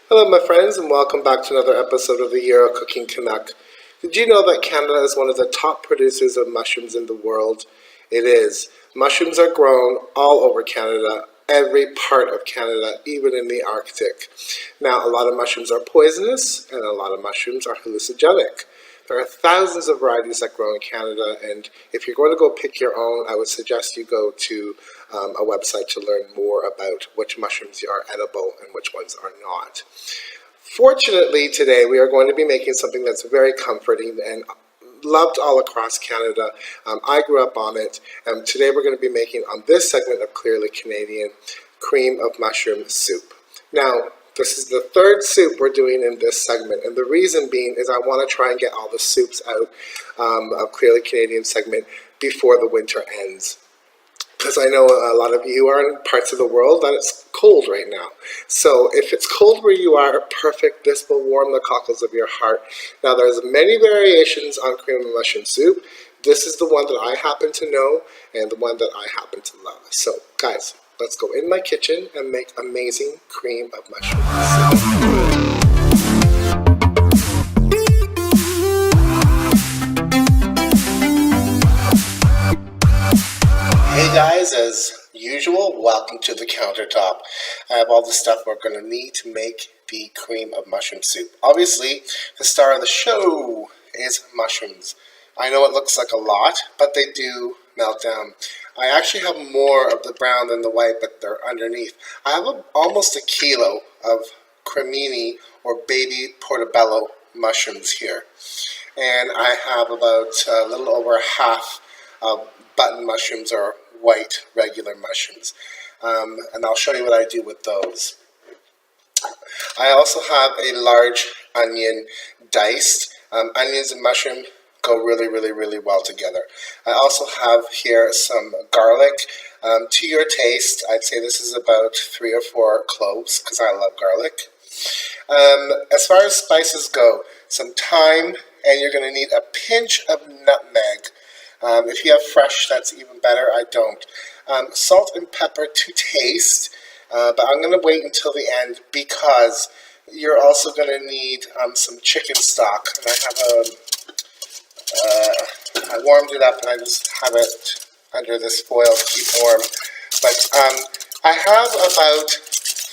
Hello my friends and welcome back to another episode of the Euro Cooking Canuck. Did you know that Canada is one of the top producers of mushrooms in the world? It is. Mushrooms are grown all over Canada, every part of Canada, even in the Arctic. Now, a lot of mushrooms are poisonous and a lot of mushrooms are hallucinogenic. There are thousands of varieties that grow in Canada, and if you're going to go pick your own, I would suggest you go to a website to learn more about which mushrooms are edible and which ones are not. Fortunately, today we are going to be making something that's very comforting and loved all across Canada. I grew up on it, and today we're going to be making, on this segment of Clearly Canadian, cream of mushroom soup. Now, this is the third soup we're doing in this segment, and the reason being is I want to try and get all the soups out of Clearly Canadian segment before the winter ends. Because I know a lot of you are in parts of the world that it's cold right now. So if it's cold where you are, perfect, this will warm the cockles of your heart. Now there's many variations on cream of mushroom soup. This is the one that I happen to know and the one that I happen to love. So guys, let's go in my kitchen and make amazing cream of mushroom soup. Hey guys, as usual, welcome to the countertop. I have all the stuff we're going to need to make the cream of mushroom soup. Obviously, the star of the show is mushrooms. I know it looks like a lot, but they do melt down. I actually have more of the brown than the white, but they're underneath. I have almost a kilo of cremini or baby portobello mushrooms here. And I have about a little over half of button mushrooms or white regular mushrooms, and I'll show you what I do with those. I also have a large onion diced. Onions and mushroom go really well together. I also have here some garlic. To your taste, I'd say this is about 3 or 4 cloves because I love garlic. As far as spices go, some thyme, and you're going to need a pinch of nutmeg. If you have fresh, that's even better. I don't. Salt and pepper to taste, but I'm going to wait until the end because you're also going to need some chicken stock. And I warmed it up and I just have it under this foil to keep warm. But I have about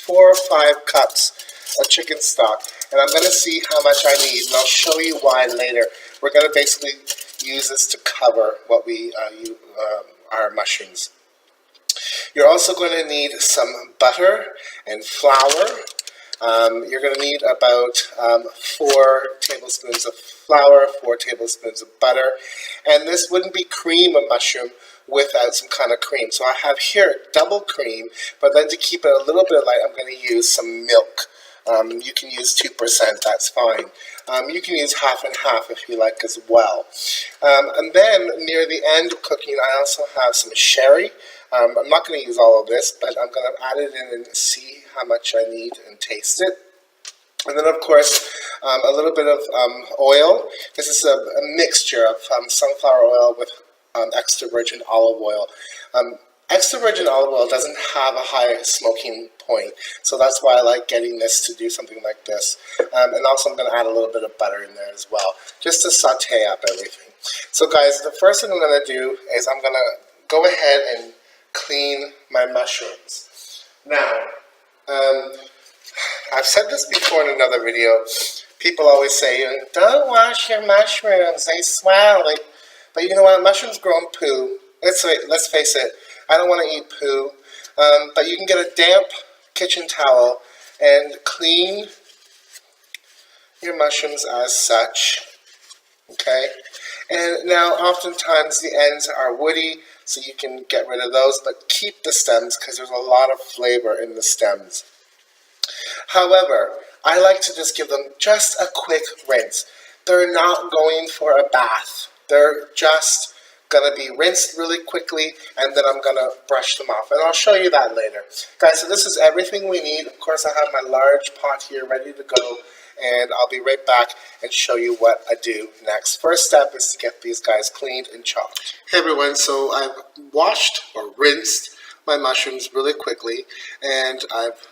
4 or 5 cups of chicken stock, and I'm going to see how much I need, and I'll show you why later. We're going to basically use this to cover what we our mushrooms. You're also going to need some butter and flour. You're going to need about 4 tablespoons of flour, 4 tablespoons of butter, and this wouldn't be cream of mushroom without some kind of cream. So I have here double cream, but then to keep it a little bit light, I'm going to use some milk. You can use 2%, that's fine. You can use half and half if you like as well. And then near the end of cooking, I also have some sherry. I'm not going to use all of this, but I'm going to add it in and see how much I need and taste it. And then, of course, a little bit of oil. This is a mixture of sunflower oil with extra virgin olive oil. Extra virgin olive oil doesn't have a high smoking point, so that's why I like getting this to do something like this. And also I'm going to add a little bit of butter in there as well, just to saute up everything. So guys, the first thing I'm going to do is I'm going to go ahead and clean my mushrooms. Now, I've said this before in another video. People always say, don't wash your mushrooms, they smell. But you know what, mushrooms grow in poo. Let's face it, I don't want to eat poo, but you can get a damp kitchen towel and clean your mushrooms as such, okay? And now oftentimes the ends are woody, so you can get rid of those, but keep the stems because there's a lot of flavor in the stems. However, I like to just give them just a quick rinse. They're not going for a bath. They're just going to be rinsed really quickly, and then I'm going to brush them off, and I'll show you that later. Guys, so this is everything we need. Of course, I have my large pot here ready to go, and I'll be right back and show you what I do next. First step is to get these guys cleaned and chopped. Hey everyone, so I've washed or rinsed my mushrooms really quickly, and I've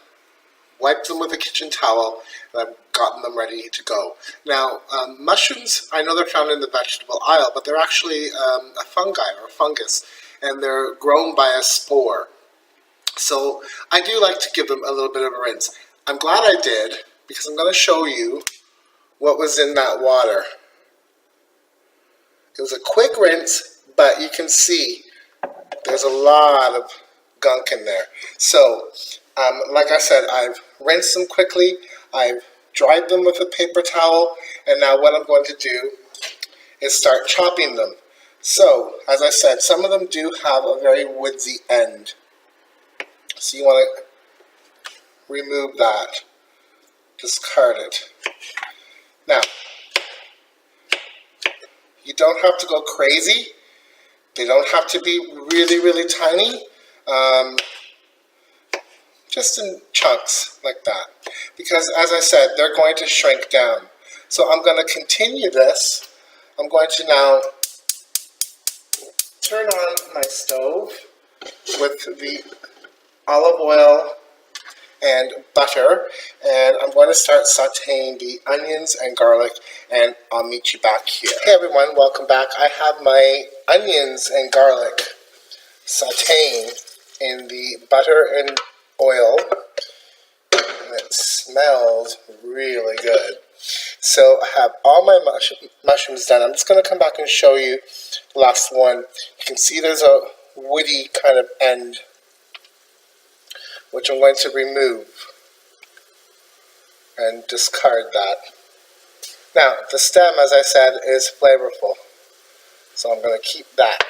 wiped them with a kitchen towel, and I've gotten them ready to go. Now, mushrooms, I know they're found in the vegetable aisle, but they're actually a fungi or a fungus, and they're grown by a spore. So I do like to give them a little bit of a rinse. I'm glad I did, because I'm going to show you what was in that water. It was a quick rinse, but you can see there's a lot of gunk in there. So, like I said, I've rinsed them quickly, I've dried them with a paper towel, and now what I'm going to do is start chopping them. So, as I said, some of them do have a very woodsy end. So you want to remove that, discard it. Now, you don't have to go crazy. They don't have to be really, really tiny. Just in chunks like that. Because as I said, they're going to shrink down. So I'm going to continue this. I'm going to now turn on my stove with the olive oil and butter, and I'm going to start sauteing the onions and garlic, and I'll meet you back here. Hey everyone, welcome back. I have my onions and garlic sauteing in the butter and oil, and it smells really good. So I have all my mushrooms done. I'm just going to come back and show you the last one. You can see there's a woody kind of end, which I'm going to remove and discard that. Now, the stem, as I said, is flavorful, so I'm going to keep that.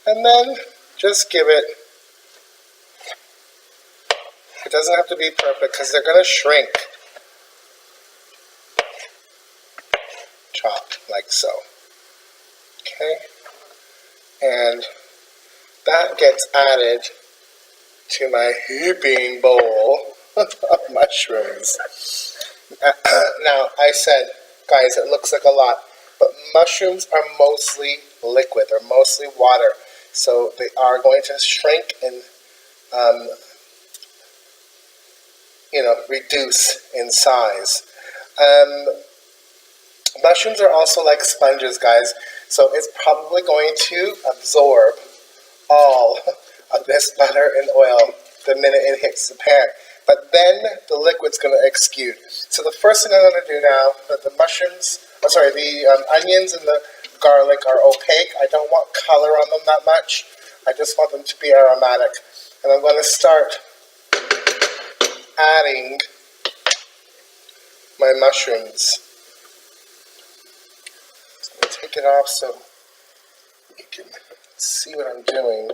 And then just give it, it doesn't have to be perfect because they're going to shrink. Chop like so. Okay? And that gets added to my heaping bowl of mushrooms. Now, I said, guys, it looks like a lot, but mushrooms are mostly liquid. They're mostly water. So they are going to shrink and, reduce in size. Mushrooms are also like sponges, guys. So it's probably going to absorb all of this butter and oil the minute it hits the pan. But then the liquid's going to exude. So the first thing I'm going to do now, that the onions and the garlic are opaque. I don't want color on them that much. I just want them to be aromatic. And I'm going to start adding my mushrooms. So take it off so you can see what I'm doing.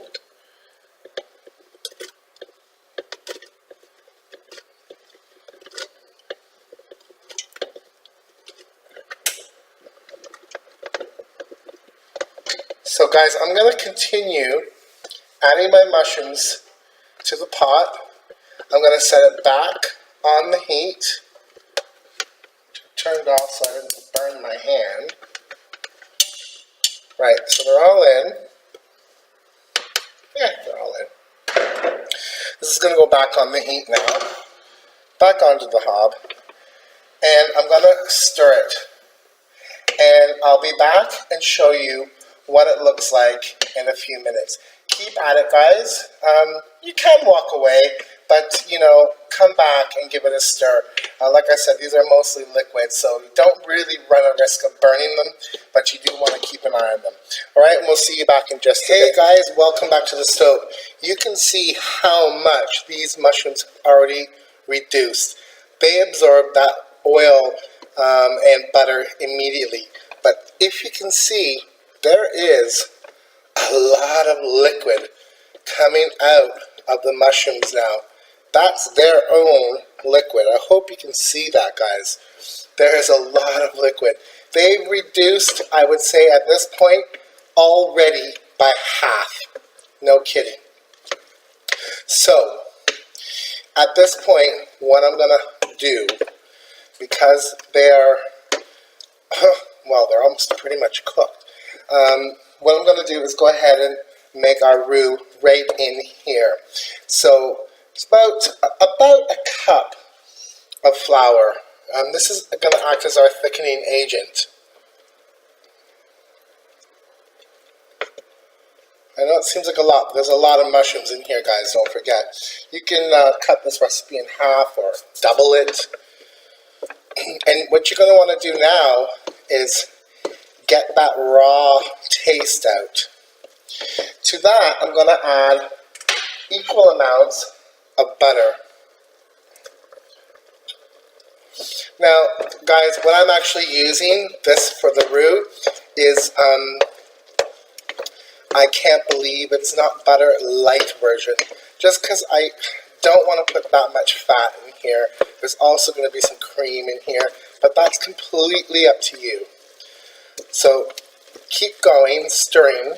So guys, I'm going to continue adding my mushrooms to the pot. I'm going to set it back on the heat. Turned off so I didn't burn my hand. Right, so they're all in. Yeah, they're all in. This is going to go back on the heat now. Back onto the hob. And I'm going to stir it. And I'll be back and show you what it looks like in a few minutes. Keep at it, guys. You can walk away, but, come back and give it a stir. Like I said, these are mostly liquid, so you don't really run a risk of burning them, but you do want to keep an eye on them. All right, and we'll see you back in just a bit. Hey, guys, welcome back to the stove. You can see how much these mushrooms have already reduced. They absorb that oil and butter immediately. But if you can see, there is a lot of liquid coming out of the mushrooms now. That's their own liquid. I hope you can see that, guys. There is a lot of liquid. They've reduced, I would say at this point, already by half. No kidding. So, at this point, what I'm going to do, because they are, they're almost pretty much cooked. What I'm going to do is go ahead and make our roux right in here. So it's about a cup of flour. This is going to act as our thickening agent. I know it seems like a lot, but there's a lot of mushrooms in here, guys, don't forget. You can cut this recipe in half or double it. And what you're going to want to do now is get that raw taste out. To that, I'm going to add equal amounts of butter. Now, guys, what I'm actually using this for the root is, I can't believe it's not butter light version, just because I don't want to put that much fat in here. There's also going to be some cream in here, but that's completely up to you. So keep going, stirring.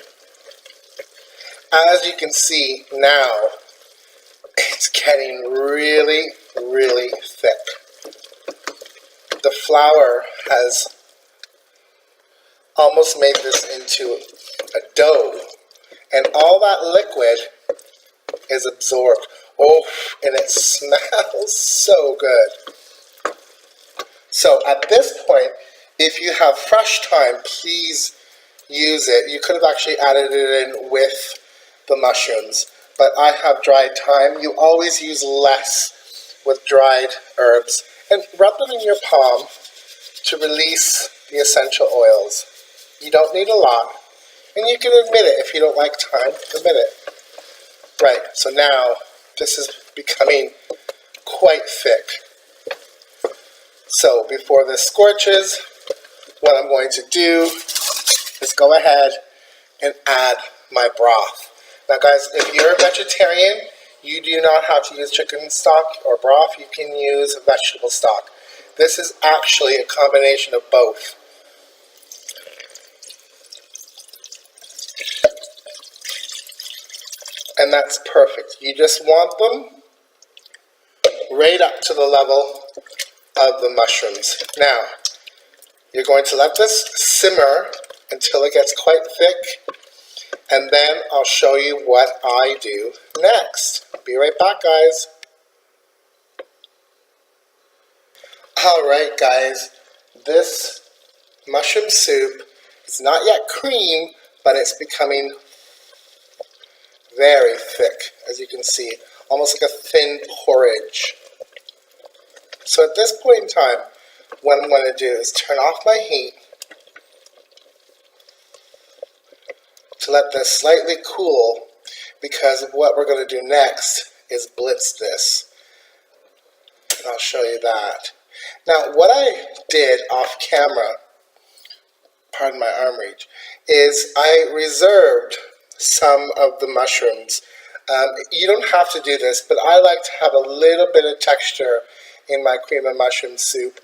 As you can see now, it's getting really, really thick. The flour has almost made this into a dough, and all that liquid is absorbed. Oh, and it smells so good. So at this point, if you have fresh thyme, please use it. You could have actually added it in with the mushrooms, but I have dried thyme. You always use less with dried herbs, and rub them in your palm to release the essential oils. You don't need a lot, and you can admit it if you don't like thyme, admit it. Right, so now this is becoming quite thick. So before this scorches, what I'm going to do is go ahead and add my broth. Now guys, if you're a vegetarian, you do not have to use chicken stock or broth. You can use vegetable stock. This is actually a combination of both. And that's perfect. You just want them right up to the level of the mushrooms. Now, you're going to let this simmer until it gets quite thick, and then I'll show you what I do next. Be right back, guys. Alright, guys, this mushroom soup is not yet cream, but it's becoming very thick, as you can see, almost like a thin porridge. So at this point in time, what I'm going to do is turn off my heat to let this slightly cool, because what we're going to do next is blitz this. And I'll show you that. Now, what I did off camera, pardon my arm reach, is I reserved some of the mushrooms. You don't have to do this, but I like to have a little bit of texture in my cream and mushroom soup,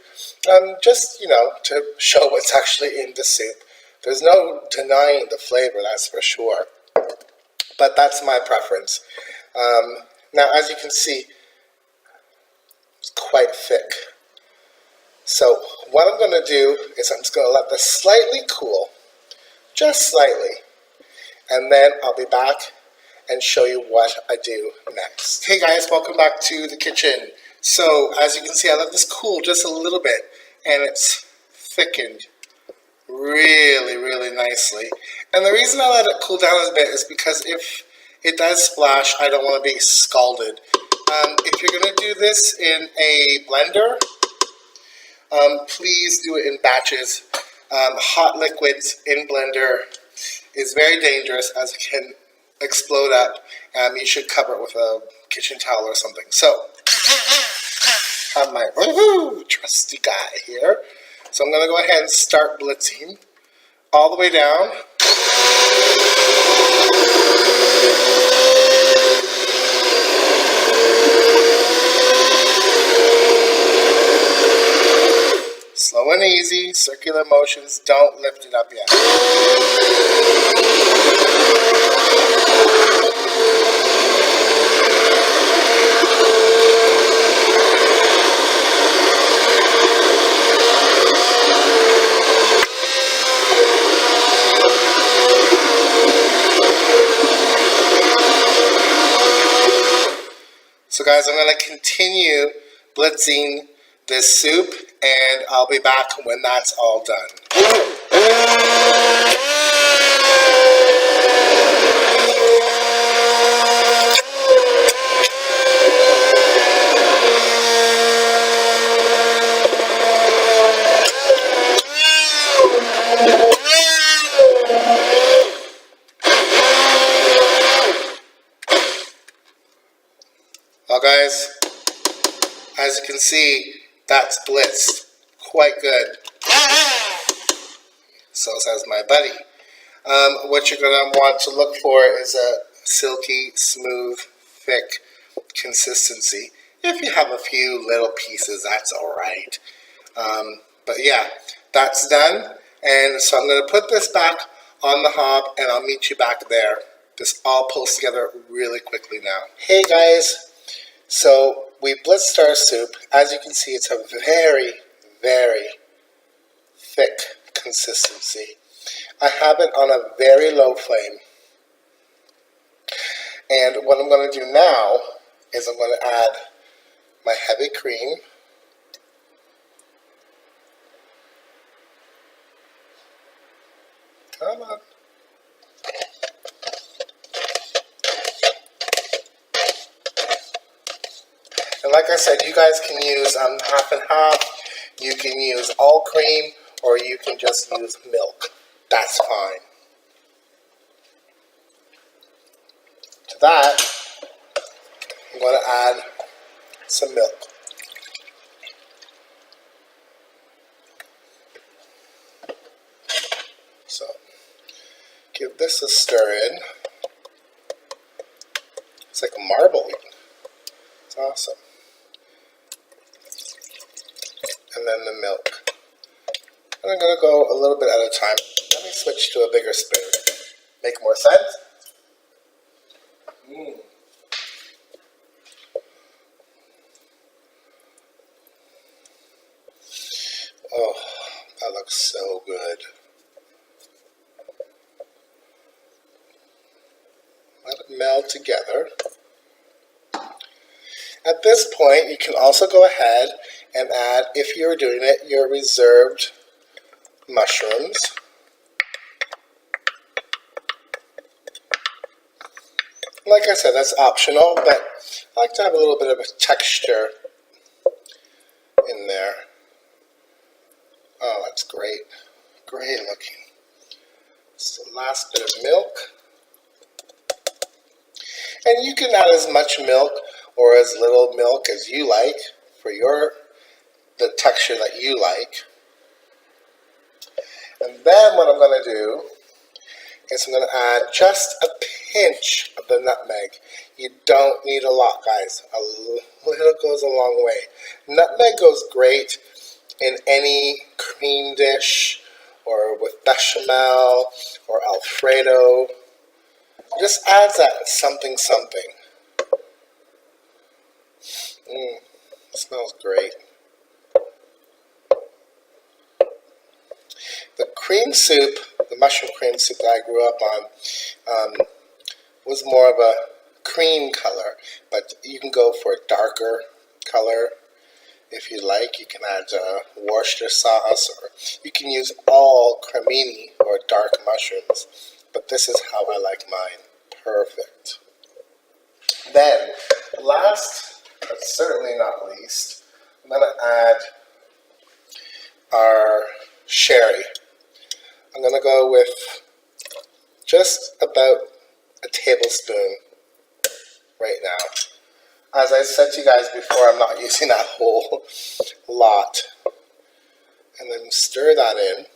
just, you know, to show what's actually in the soup. There's no denying the flavor, that's for sure, but that's my preference. Now, as you can see, it's quite thick. So what I'm going to do is I'm just going to let this slightly cool, just slightly, and then I'll be back and show you what I do next. Hey guys, welcome back to the kitchen. So as you can see, I let this cool just a little bit, and it's thickened really, really nicely. And the reason I let it cool down a bit is because if it does splash, I don't want to be scalded. If you're going to do this in a blender, please do it in batches. Hot liquids in blender is very dangerous, as it can explode up. You should cover it with a kitchen towel or something. So, I have my trusty guy here. So I'm going to go ahead and start blitzing all the way down. Slow and easy, circular motions, don't lift it up yet. So guys, I'm going to continue blitzing this soup, and I'll be back when that's all done. Well guys, as you can see, that's blitzed quite good. So says my buddy. What you're going to want to look for is a silky, smooth, thick consistency. If you have a few little pieces, that's alright. But yeah, that's done. And so I'm going to put this back on the hob and I'll meet you back there. This all pulls together really quickly now. Hey guys, so we blitzed our soup. As you can see, it's a very, very thick consistency. I have it on a very low flame. And what I'm going to do now is I'm going to add my heavy cream. Come on. And like I said, you guys can use half and half. You can use all cream, or you can just use milk. That's fine. To that, I'm going to add some milk. So, give this a stir in. It's like a marble. It's awesome. And then the milk. And I'm going to go a little bit at a time. Let me switch to a bigger spoon. Make more sense? Oh, that looks so good. Let it meld together. At this point, you can also go ahead and add, if you're doing it, your reserved mushrooms. Like I said, that's optional, but I like to have a little bit of a texture in there. Oh, that's great. Great looking. So last bit of milk. And you can add as much milk or as little milk as you like for the texture that you like. And then what I'm going to do is I'm going to add just a pinch of the nutmeg. You don't need a lot, guys. A little goes a long way. Nutmeg goes great in any cream dish or with bechamel or Alfredo. It just adds that something. It smells great. The cream soup, the mushroom cream soup that I grew up on, was more of a cream color, but you can go for a darker color if you like. You can add Worcester sauce, or you can use all cremini or dark mushrooms, but this is how I like mine. Perfect. Then, last but certainly not least, I'm going to add our sherry. I'm going to go with just about a tablespoon right now. As I said to you guys before, I'm not using that whole lot. And then stir that in.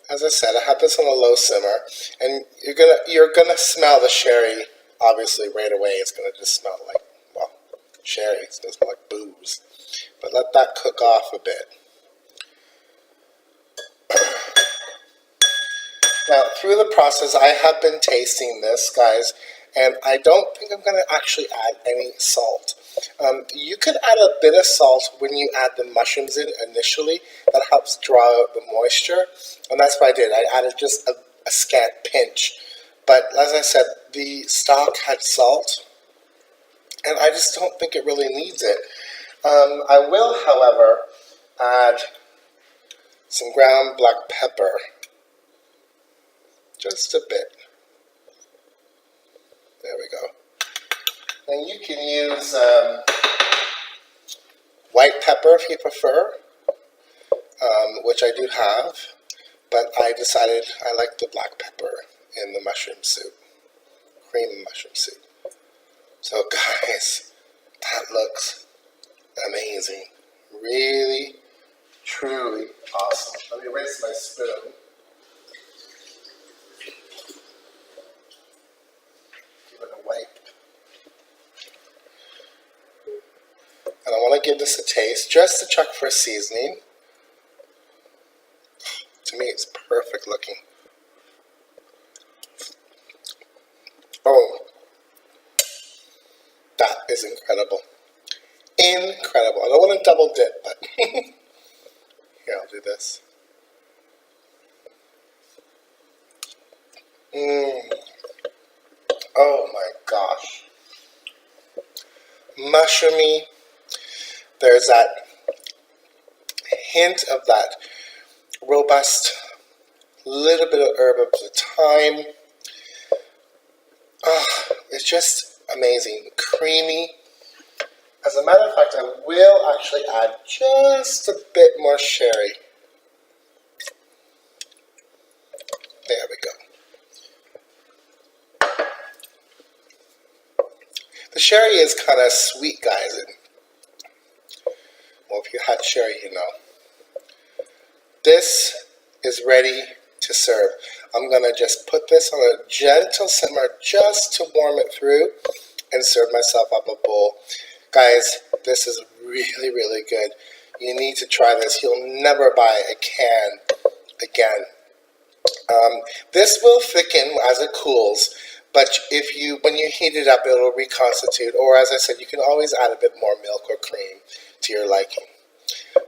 As I said, I have this on a low simmer, and you're gonna smell the sherry obviously right away. It's gonna just smell like, well, sherry. It's gonna smell like booze. But let that cook off a bit. Now, through the process, I have been tasting this, guys, and I don't think I'm going to actually add any salt. You could add a bit of salt when you add the mushrooms in initially. That helps draw out the moisture, and that's what I did. I added just a scant pinch. But as I said, the stock had salt, and I just don't think it really needs it. I will, however, add some ground black pepper, just a bit. There we go. And you can use white pepper if you prefer, which I do have, but I decided I like the black pepper in the mushroom soup, cream mushroom soup. So guys, that looks amazing. Really, truly awesome. Let me rinse my spoon. Give it a wipe. And I want to give this a taste, just to check for seasoning. To me, it's perfect looking. Oh, that is incredible. Incredible. I don't want to double dip, but here, I'll do this. Oh my gosh. Mushroomy. There's that hint of that robust, little bit of herb of the thyme. Oh, it's just amazing. Creamy. As a matter of fact, I will actually add just a bit more sherry. There we go. The sherry is kind of sweet, guys. And, well, if you had sherry, you know. This is ready to serve. I'm going to just put this on a gentle simmer just to warm it through and serve myself up a bowl. Guys, this is really, really good. You need to try this. You'll never buy a can again. This will thicken as it cools, but when you heat it up, it'll reconstitute. Or as I said, you can always add a bit more milk or cream to your liking.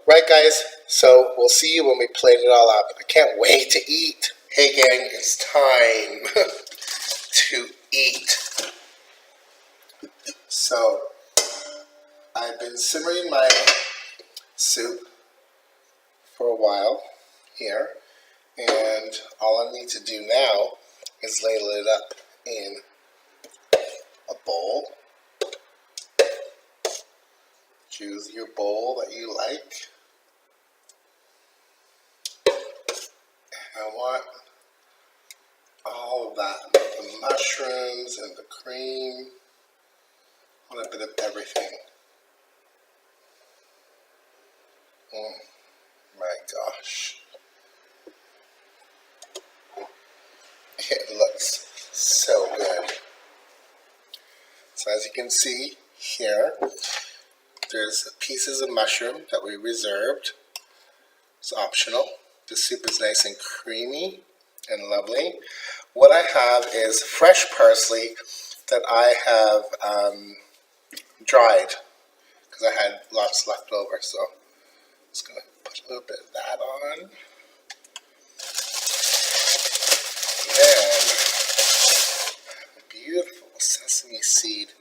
Right, guys? So we'll see you when we plate it all up. I can't wait to eat. Hey, gang, it's time to eat. So I've been simmering my soup for a while here, and all I need to do now is ladle it up in a bowl. Choose your bowl that you like. I want all of that, the mushrooms and the cream. I want a bit of everything. Oh my gosh. It looks so good. So as you can see here, there's pieces of mushroom that we reserved. It's optional. The soup is nice and creamy and lovely. What I have is fresh parsley that I have dried because I had lots left over. So I'm just going to put a little bit of that on. And then a beautiful sesame seed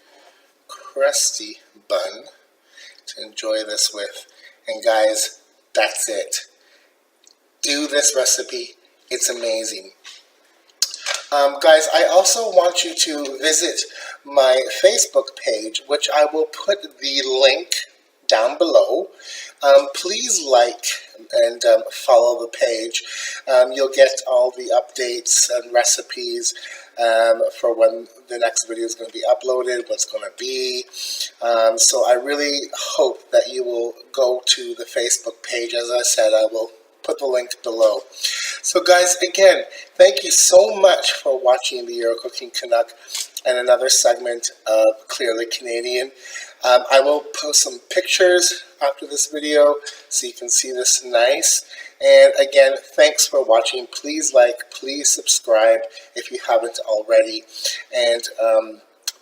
crusty bun to enjoy this with. And guys, that's it. Do this recipe. It's amazing. Guys, I also want you to visit my Facebook page, which I will put the link down below. Please like and follow the page. You'll get all the updates and recipes for when the next video is going to be uploaded, what's going to be. So I really hope that you will go to the Facebook page. As I said, I will put the link below. So guys, again, thank you so much for watching the Euro Cooking Canuck and another segment of Clearly Canadian. I will post some pictures after this video so you can see this nice. And again, thanks for watching. Please like, please subscribe if you haven't already. And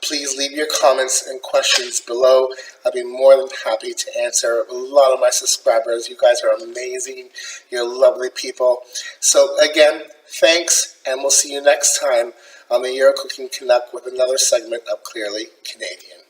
please leave your comments and questions below. I'll be more than happy to answer a lot of my subscribers. You guys are amazing. You're lovely people. So again, thanks, and we'll see you next time on the Euro Cooking Canuck with another segment of Clearly Canadian.